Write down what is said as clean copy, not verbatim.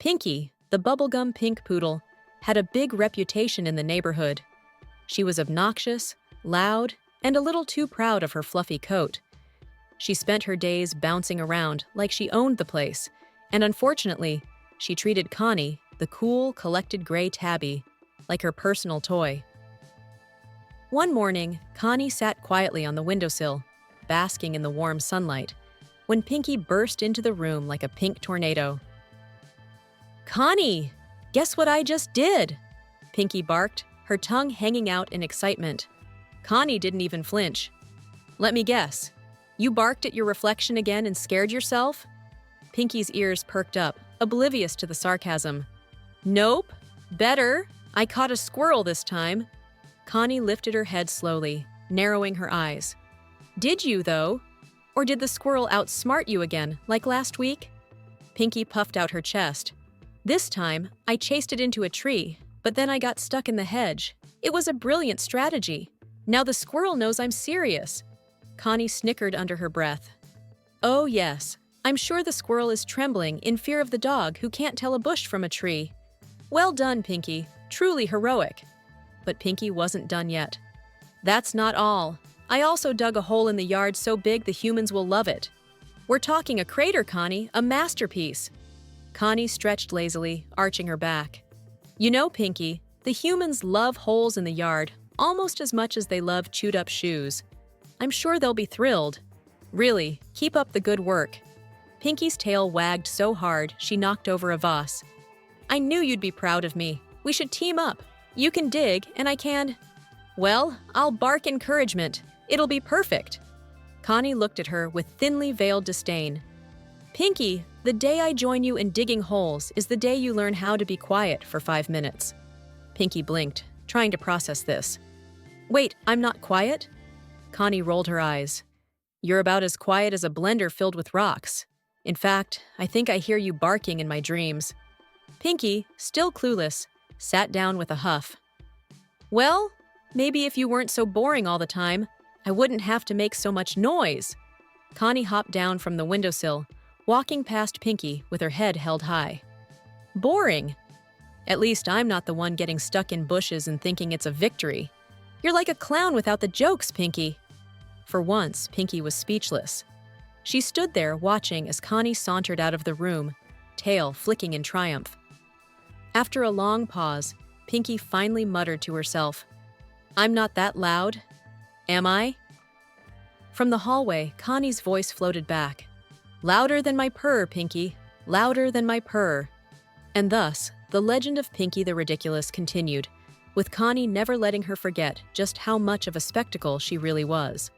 Pinkie, the bubblegum pink poodle, had a big reputation in the neighborhood. She was obnoxious, loud, and a little too proud of her fluffy coat. She spent her days bouncing around like she owned the place, and unfortunately, she treated Connie, the cool, collected gray tabby, like her personal toy. One morning, Connie sat quietly on the windowsill, basking in the warm sunlight, when Pinkie burst into the room like a pink tornado. "Connie, guess what I just did?" Pinkie barked, her tongue hanging out in excitement. Connie didn't even flinch. "Let me guess. You barked at your reflection again and scared yourself?" Pinkie's ears perked up, oblivious to the sarcasm. "Nope. Better. I caught a squirrel this time." Connie lifted her head slowly, narrowing her eyes. "Did you, though? Or did the squirrel outsmart you again, like last week?" Pinkie puffed out her chest. "This time, I chased it into a tree, but then I got stuck in the hedge. It was a brilliant strategy. Now the squirrel knows I'm serious." Connie snickered under her breath. "Oh yes, I'm sure the squirrel is trembling in fear of the dog who can't tell a bush from a tree. Well done, Pinkie. Truly heroic." But Pinkie wasn't done yet. "That's not all. I also dug a hole in the yard so big the humans will love it. We're talking a crater, Connie, a masterpiece." Connie stretched lazily, arching her back. "You know, Pinkie, the humans love holes in the yard almost as much as they love chewed-up shoes. I'm sure they'll be thrilled. Really, keep up the good work." Pinkie's tail wagged so hard she knocked over a vase. "I knew you'd be proud of me. We should team up. You can dig, and I can... Well, I'll bark encouragement. It'll be perfect." Connie looked at her with thinly veiled disdain. "Pinkie, the day I join you in digging holes is the day you learn how to be quiet for 5 minutes." Pinkie blinked, trying to process this. "Wait, I'm not quiet?" Connie rolled her eyes. "You're about as quiet as a blender filled with rocks. In fact, I think I hear you barking in my dreams." Pinkie, still clueless, sat down with a huff. "Well, maybe if you weren't so boring all the time, I wouldn't have to make so much noise." Connie hopped down from the windowsill, walking past Pinkie with her head held high. "Boring? At least I'm not the one getting stuck in bushes and thinking it's a victory. You're like a clown without the jokes, Pinkie." For once, Pinkie was speechless. She stood there watching as Connie sauntered out of the room, tail flicking in triumph. After a long pause, Pinkie finally muttered to herself, "I'm not that loud, am I?" From the hallway, Connie's voice floated back. "Louder than my purr, Pinkie, louder than my purr." And thus, the legend of Pinkie the Ridiculous continued, with Connie never letting her forget just how much of a spectacle she really was.